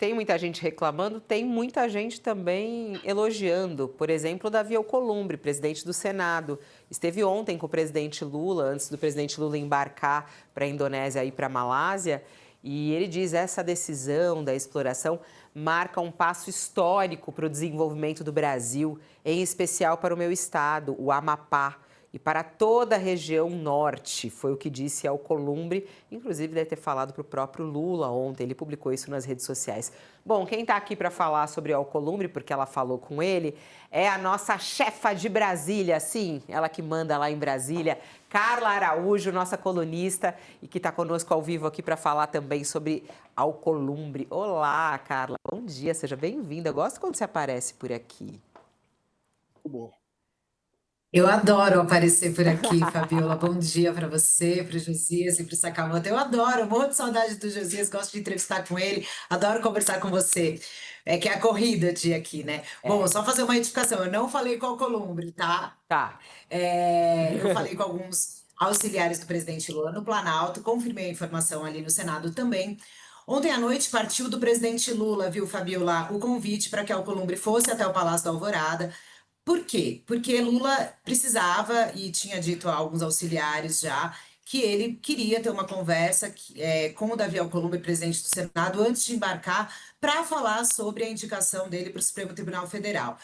tem muita gente reclamando, tem muita gente também elogiando. Por exemplo, o Davi Alcolumbre, presidente do Senado. Esteve ontem com o presidente Lula, antes do presidente Lula embarcar para a Indonésia e para a Malásia. E ele diz que essa decisão da exploração marca um passo histórico para o desenvolvimento do Brasil, em especial para o meu estado, o Amapá, e para toda a região norte, foi o que disse Alcolumbre, inclusive deve ter falado para o próprio Lula ontem, ele publicou isso nas redes sociais. Bom, quem está aqui para falar sobre Alcolumbre, porque ela falou com ele, é a nossa chefa de Brasília, sim, ela que manda lá em Brasília, Carla Araújo, nossa colunista, e que está conosco ao vivo aqui para falar também sobre Alcolumbre. Olá, Carla, bom dia, seja bem-vinda. Eu gosto quando você aparece por aqui. Bom, Eu adoro aparecer por aqui, Fabiola. Bom dia para você, para o Josias e para o Sakamoto. Eu adoro, morro de saudade do Josias, gosto de entrevistar com ele, adoro conversar com você. É que é a corrida de aqui, né? Bom, É, só fazer uma edificação. Eu não falei com o Alcolumbre, tá? tá. Eu falei com alguns auxiliares do presidente Lula no Planalto, confirmei a informação ali no Senado também. Ontem à noite partiu do presidente Lula, viu, Fabiola, o convite para que Alcolumbre fosse até o Palácio da Alvorada. Por quê? Porque Lula precisava, e tinha dito a alguns auxiliares já, que ele queria ter uma conversa com o Davi Alcolumbre, presidente do Senado, antes de embarcar, para falar sobre a indicação dele para o Supremo Tribunal Federal.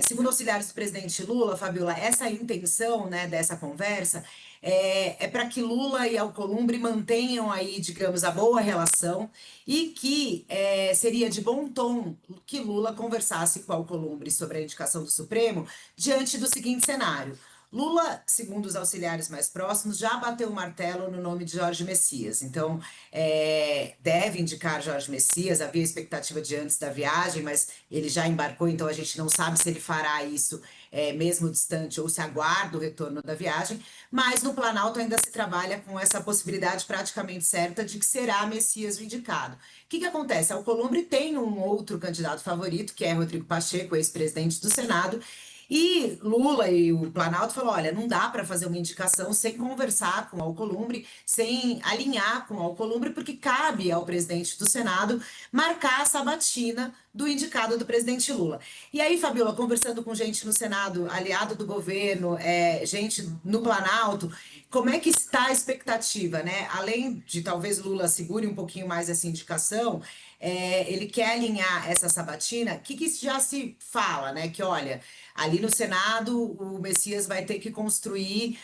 Segundo auxiliares do presidente Lula, Fabiola, essa intenção, né, dessa conversa é para que Lula e Alcolumbre mantenham aí, digamos, a boa relação e que seria de bom tom que Lula conversasse com Alcolumbre sobre a indicação do Supremo diante do seguinte cenário. Lula, segundo os auxiliares mais próximos, já bateu o martelo no nome de Jorge Messias. Então, deve indicar Jorge Messias. Havia expectativa de antes da viagem, mas ele já embarcou, então a gente não sabe se ele fará isso mesmo distante ou se aguarda o retorno da viagem. Mas no Planalto ainda se trabalha com essa possibilidade praticamente certa de que será Messias o indicado. O que acontece? Alcolumbre tem um outro candidato favorito, que é Rodrigo Pacheco, ex-presidente do Senado, e Lula e o Planalto falou: olha, não dá para fazer uma indicação sem conversar com o Alcolumbre, sem alinhar com o Alcolumbre, porque cabe ao presidente do Senado marcar a sabatina do indicado do presidente Lula. E aí, Fabiola, conversando com gente no Senado, aliado do governo, gente no Planalto, como é que está a expectativa, né? Além de talvez Lula segure um pouquinho mais essa indicação, ele quer alinhar essa sabatina. O que já se fala, né? Que olha, ali no Senado o Messias vai ter que construir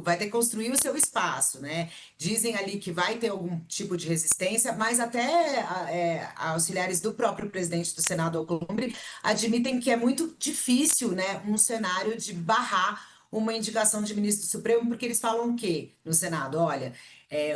vai ter que construir o seu espaço, né? Dizem ali que vai ter algum tipo de resistência, mas até auxiliares do próprio presidente do Senado, Alcolumbre, admitem que é muito difícil, né, um cenário de barrar uma indicação de ministro do Supremo, porque eles falam o quê no Senado? Olha,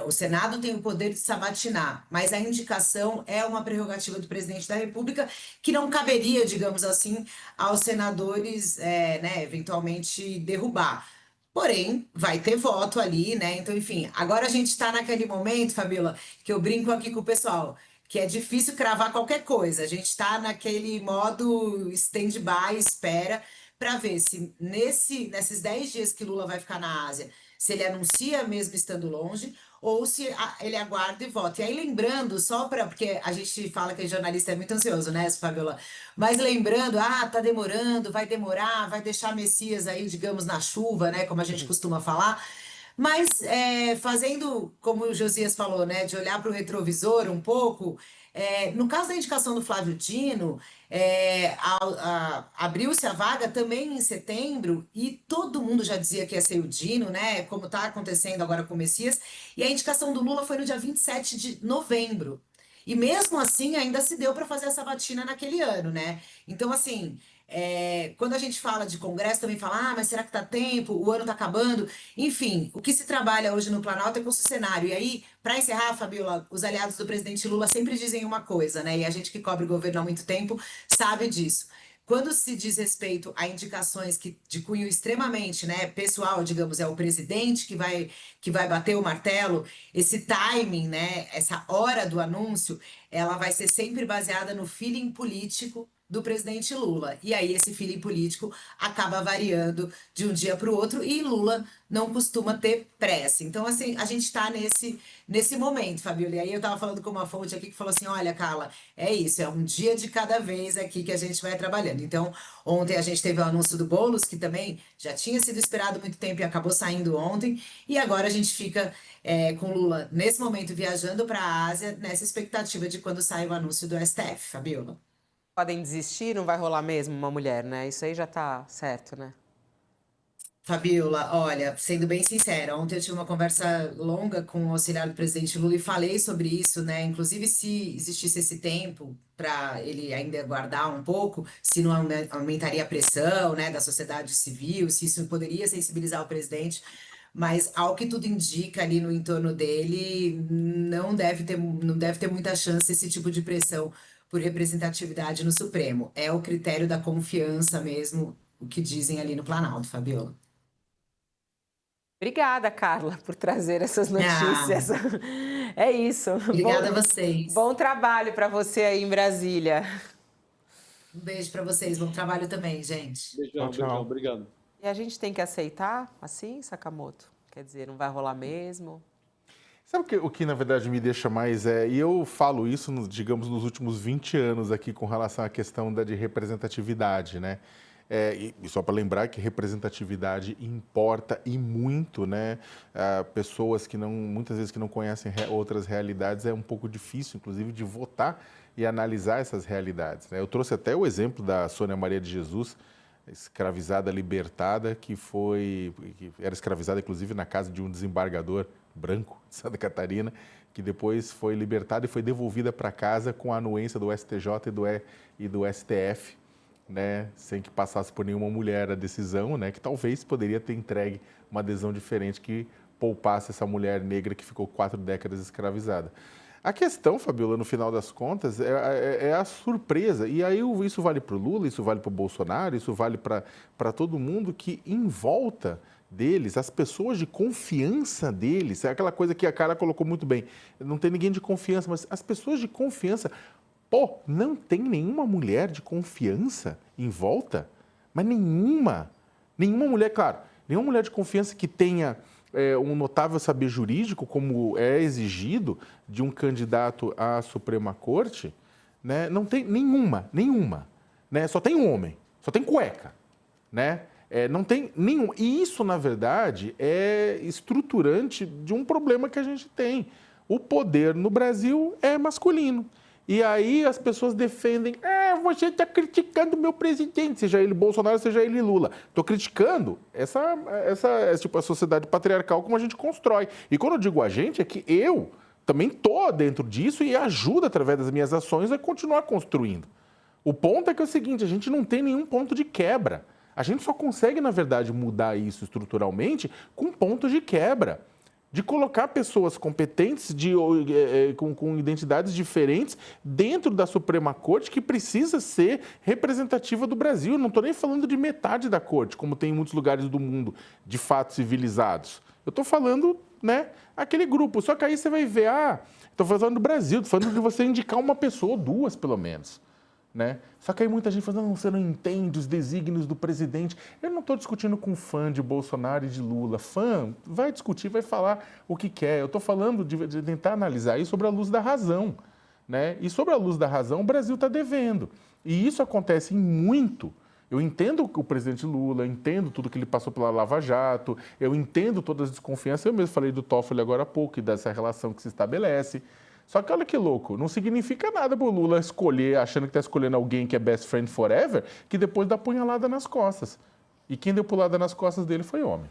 o Senado tem o poder de sabatinar, mas a indicação é uma prerrogativa do presidente da República que não caberia, digamos assim, aos senadores, né, eventualmente derrubar. Porém, vai ter voto ali, né? Então, enfim, agora a gente está naquele momento, Fabiola, que eu brinco aqui com o pessoal, que é difícil cravar qualquer coisa. A gente está naquele modo stand-by, espera, para ver se nesses 10 dias que Lula vai ficar na Ásia, se ele anuncia mesmo estando longe, ou se ele aguarda e vota. E aí, lembrando, só para. Porque a gente fala que jornalista é muito ansioso, né, Fabiola? Mas lembrando, tá demorando, vai demorar, vai deixar Messias aí, digamos, na chuva, né? Como a gente costuma falar. Mas fazendo, como o Josias falou, né, de olhar para o retrovisor um pouco, no caso da indicação do Flávio Dino, abriu-se a vaga também em setembro e todo mundo já dizia que ia ser o Dino, né, como está acontecendo agora com o Messias, e a indicação do Lula foi no dia 27 de novembro. E mesmo assim, ainda se deu para fazer essa batina naquele ano, né? Então, assim, quando a gente fala de Congresso, também fala, mas será que tá tempo? O ano tá acabando. Enfim, o que se trabalha hoje no Planalto é com o cenário. E aí, para encerrar, Fabiola, os aliados do presidente Lula sempre dizem uma coisa, né? E a gente que cobre o governo há muito tempo sabe disso. Quando se diz respeito a indicações de cunho extremamente, né, pessoal, digamos, é o presidente que vai bater o martelo, esse timing, né, essa hora do anúncio, ela vai ser sempre baseada no feeling político do presidente Lula. E aí esse feeling político acaba variando de um dia para o outro e Lula não costuma ter pressa. Então, assim, a gente está nesse momento, Fabiola. E aí eu estava falando com uma fonte aqui que falou assim, olha, Carla, é isso, é um dia de cada vez aqui que a gente vai trabalhando. Então, ontem a gente teve o anúncio do Boulos, que também já tinha sido esperado há muito tempo e acabou saindo ontem. E agora a gente fica com Lula, nesse momento, viajando para a Ásia, nessa expectativa de quando sai o anúncio do STF, Fabiola. Podem desistir, não vai rolar mesmo uma mulher, né? Isso aí já tá certo, né? Fabiola, olha, sendo bem sincera, ontem eu tive uma conversa longa com o auxiliar do presidente Lula e falei sobre isso, né? Inclusive, se existisse esse tempo para ele ainda guardar um pouco, se não aumentaria a pressão, né, da sociedade civil, se isso poderia sensibilizar o presidente. Mas, ao que tudo indica ali no entorno dele, não deve ter muita chance esse tipo de pressão por representatividade no Supremo. É o critério da confiança mesmo, o que dizem ali no Planalto, Fabiola. Obrigada, Carla, por trazer essas Ah, notícias. É isso. obrigada a Bom, vocês. bom trabalho para você aí em Brasília. Um beijo para vocês. Bom trabalho também, gente. Beijão, Tchau. beijão, obrigado. E a gente tem que aceitar assim, Sakamoto? Quer dizer, não vai rolar mesmo? Sabe o que na verdade me deixa mais e eu falo isso, digamos, nos últimos 20 anos aqui com relação à questão de representatividade, né? E só para lembrar que representatividade importa e muito, né? Pessoas que muitas vezes que não conhecem outras realidades, é um pouco difícil, inclusive, de votar e analisar essas realidades, né? Eu trouxe até o exemplo da Sônia Maria de Jesus, escravizada, libertada, que era escravizada, inclusive, na casa de um desembargador branco de Santa Catarina, que depois foi libertada e foi devolvida para casa com a anuência do STJ e do STF, né, sem que passasse por nenhuma mulher a decisão, né, que talvez poderia ter entregue uma adesão diferente que poupasse essa mulher negra que ficou 4 décadas escravizada. A questão, Fabiola, no final das contas, é a surpresa. E aí isso vale para o Lula, isso vale para o Bolsonaro, isso vale para todo mundo que em volta deles, as pessoas de confiança deles, é aquela coisa que a Carla colocou muito bem, não tem ninguém de confiança, mas as pessoas de confiança, não tem nenhuma mulher de confiança em volta, mas nenhuma mulher, claro, nenhuma mulher de confiança que tenha um notável saber jurídico, como é exigido de um candidato à Suprema Corte, né? Não tem nenhuma, né? Só tem um homem, só tem cueca, né? Não tem nenhum. E isso, na verdade, é estruturante de um problema que a gente tem. O poder no Brasil é masculino. E aí as pessoas defendem, você está criticando o meu presidente, seja ele Bolsonaro, seja ele Lula. Estou criticando tipo, a sociedade patriarcal como a gente constrói. E quando eu digo a gente, é que eu também estou dentro disso e ajudo, através das minhas ações, a continuar construindo. O ponto é que é o seguinte, a gente não tem nenhum ponto de quebra. A gente só consegue, na verdade, mudar isso estruturalmente com pontos de quebra. De colocar pessoas competentes, com identidades diferentes, dentro da Suprema Corte, que precisa ser representativa do Brasil. Eu não estou nem falando de metade da Corte, como tem em muitos lugares do mundo, de fato civilizados. Eu estou falando, né, aquele grupo. Só que aí você vai ver, estou falando do Brasil, estou falando de você indicar uma pessoa, ou 2 pelo menos. Né? Só que aí muita gente fala, não, você não entende os desígnios do presidente. Eu não estou discutindo com fã de Bolsonaro e de Lula. Fã vai discutir, vai falar o que quer. Eu estou falando de tentar analisar isso sobre a luz da razão. Né? E sobre a luz da razão, o Brasil está devendo. E isso acontece em muito. Eu entendo o presidente Lula, eu entendo tudo que ele passou pela Lava Jato, eu entendo todas as desconfianças. Eu mesmo falei do Toffoli agora há pouco e dessa relação que se estabelece. Só que olha que louco, não significa nada pro Lula escolher, achando que está escolhendo alguém que é best friend forever, que depois dá punhalada nas costas. E quem deu punhalada nas costas dele foi homem.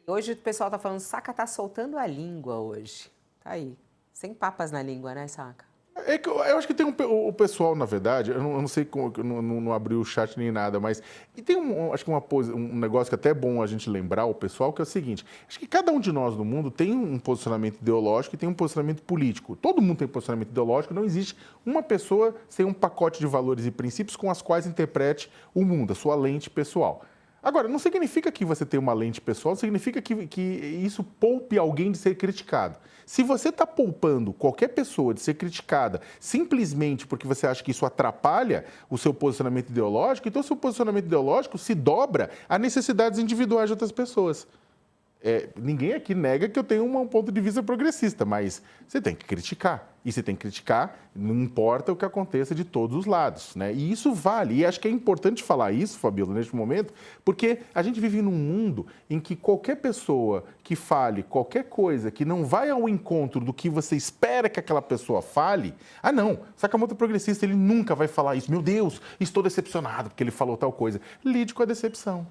Hoje o pessoal tá falando, Saca tá soltando a língua hoje. Tá aí, sem papas na língua, né, Saca? É que eu acho que tem o pessoal, na verdade, eu não sei, não abri o chat nem nada, mas e tem acho que um negócio que até é bom a gente lembrar o pessoal, que é o seguinte, acho que cada um de nós no mundo tem um posicionamento ideológico e tem um posicionamento político. Todo mundo tem posicionamento ideológico, não existe uma pessoa sem um pacote de valores e princípios com as quais interprete o mundo, a sua lente pessoal. Agora, não significa que você tem uma lente pessoal, significa que isso poupe alguém de ser criticado. Se você está poupando qualquer pessoa de ser criticada simplesmente porque você acha que isso atrapalha o seu posicionamento ideológico, então o seu posicionamento ideológico se dobra a necessidades individuais de outras pessoas. Ninguém aqui nega que eu tenho um ponto de vista progressista, mas você tem que criticar. E você tem que criticar, não importa o que aconteça de todos os lados, né? E isso vale. E acho que é importante falar isso, Fabíola, neste momento, porque a gente vive num mundo em que qualquer pessoa que fale qualquer coisa que não vai ao encontro do que você espera que aquela pessoa fale, não, o Sakamoto progressista, ele nunca vai falar isso. Meu Deus, estou decepcionado porque ele falou tal coisa. Lide com a decepção.